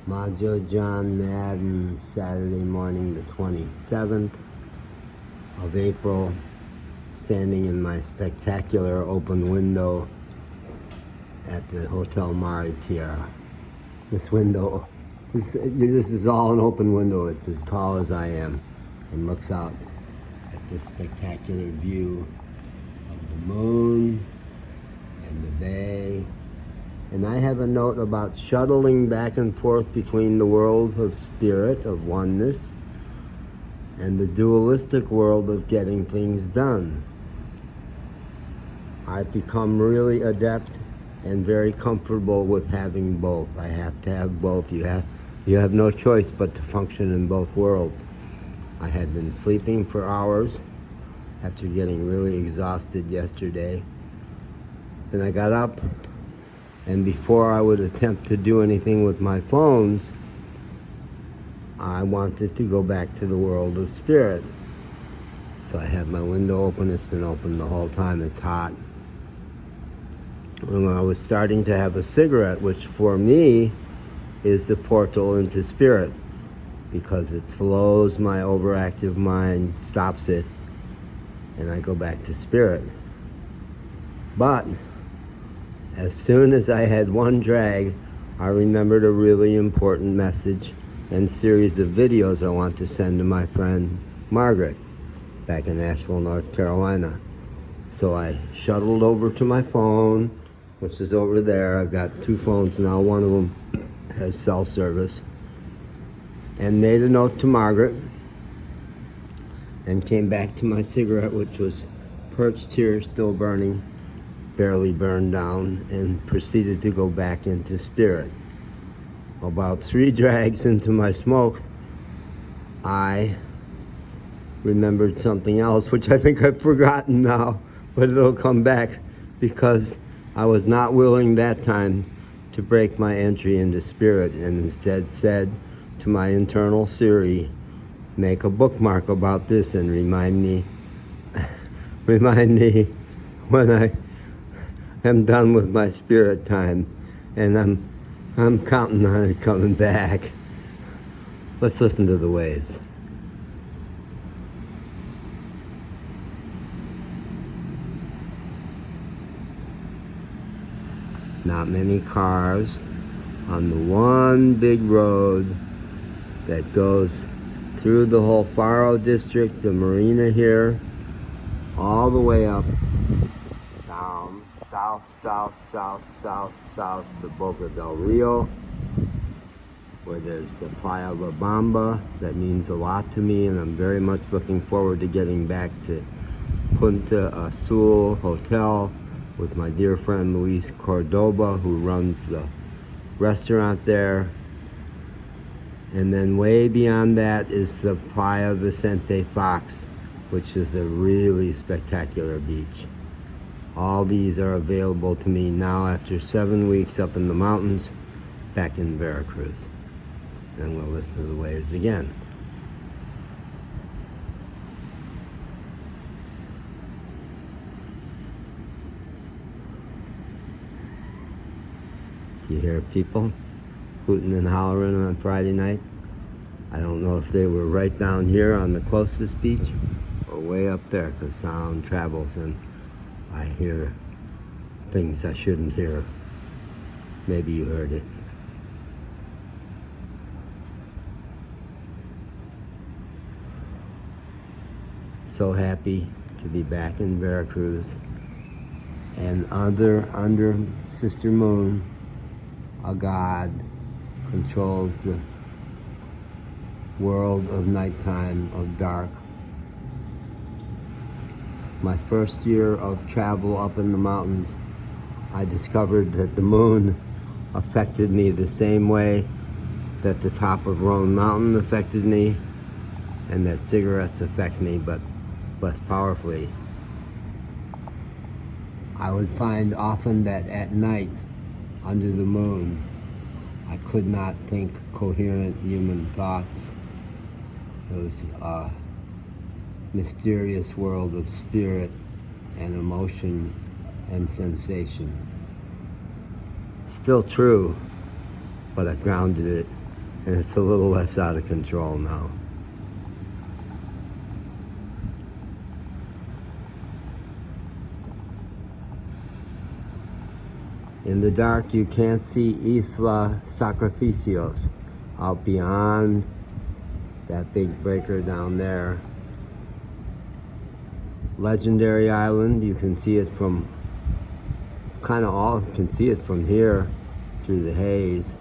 Majo John Madden, Saturday morning, the 27th of April, standing in my spectacular open window at the Hotel Mari Tierra. This window, this is all an open window. It's as tall as I am and looks out at this spectacular view of the moon and the bay. And I have a note about shuttling back and forth between the world of spirit, of oneness, and the dualistic world of getting things done. I've become really adept and very comfortable with having both. I have to have both. You have no choice but to function in both worlds. I had been sleeping for hours after getting really exhausted yesterday. Then I got up, and before I would attempt to do anything with my phones, I wanted to go back to the world of spirit. So I have my window open. It's been open the whole time. It's hot. And I was starting to have a cigarette, which for me is the portal into spirit, because it slows my overactive mind, stops it, and I go back to spirit. But as soon as I had one drag, I remembered a really important message and series of videos I want to send to my friend Margaret back in Asheville, North Carolina. So I shuttled over to my phone, which is over there. I've got two phones now. One of them has cell service. And made a note to Margaret and came back to my cigarette, which was perched here, still burning, barely burned down, and proceeded to go back into spirit. About 3 drags into my smoke, I remembered something else, which I think I've forgotten now, but it'll come back, because I was not willing that time to break my entry into spirit, and instead said to my internal Siri, make a bookmark about this and remind me when I am done with my spirit time. And I'm counting on it coming back. Let's listen to the waves. Not many cars on the one big road that goes through the whole Faro district, the marina here, all the way up, down, south to Boca Del Rio, where there's the Playa La Bamba. That means a lot to me, and I'm very much looking forward to getting back to Punta Azul Hotel with my dear friend Luis Cordoba, who runs the restaurant there. And then way beyond that is the Playa Vicente Fox, which is a really spectacular beach. All these are available to me now after 7 weeks up in the mountains, back in Veracruz. And we'll listen to the waves again. Do you hear people hooting and hollering on Friday night? I don't know if they were right down here on the closest beach or way up there, because sound travels and I hear things I shouldn't hear. Maybe you heard it. So happy to be back in Veracruz, and under Sister Moon, a god controls the world of nighttime, of dark. My first year of travel up in the mountains, I discovered that the moon affected me the same way that the top of Roan Mountain affected me, and that cigarettes affect me, but less powerfully. I would find often that at night, under the moon, I could not think coherent human thoughts. It was a mysterious world of spirit and emotion and sensation. Still true, but I've grounded it and it's a little less out of control now. In the dark, you can't see Isla Sacrificios out beyond that big breaker down there. Legendary island, you can see it from you can see it from here through the haze,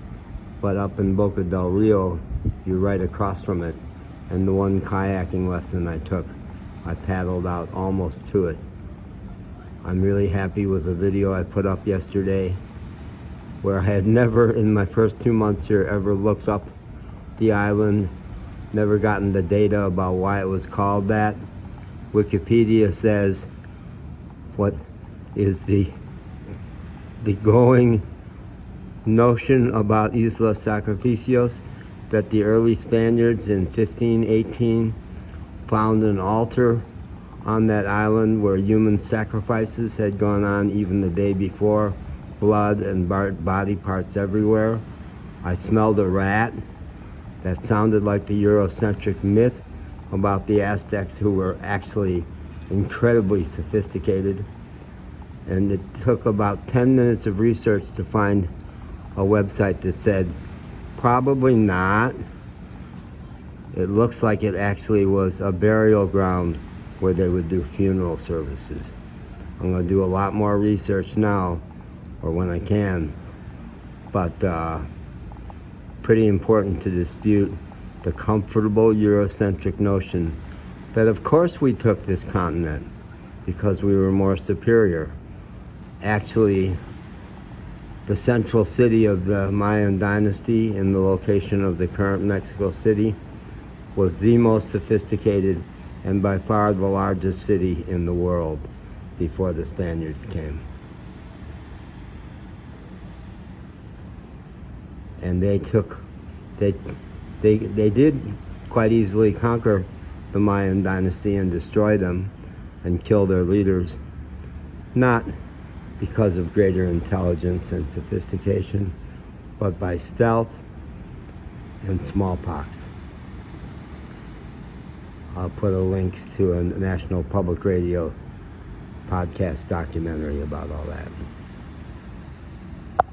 but up in Boca Del Rio, you're right across from it. And the one kayaking lesson I took, I paddled out almost to it. I'm really happy with the video I put up yesterday, where I had never in my first 2 months here ever looked up the island, never gotten the data about why it was called that. Wikipedia says what is the going notion about Isla Sacrificios, that the early Spaniards in 1518 found an altar on that island where human sacrifices had gone on even the day before, blood and body parts everywhere. I smelled a rat. That sounded like the Eurocentric myth about the Aztecs, who were actually incredibly sophisticated. And it took about 10 minutes of research to find a website that said, probably not. It looks like it actually was a burial ground where they would do funeral services. I'm going to do a lot more research now, or when I can, but pretty important to dispute the comfortable Eurocentric notion that of course we took this continent because we were more superior. Actually, the central city of the Mayan dynasty in the location of the current Mexico City was the most sophisticated and by far the largest city in the world before the Spaniards came. And they did quite easily conquer the Mayan dynasty and destroy them and kill their leaders, not because of greater intelligence and sophistication, but by stealth and smallpox. I'll put a link to a National Public Radio podcast documentary about all that.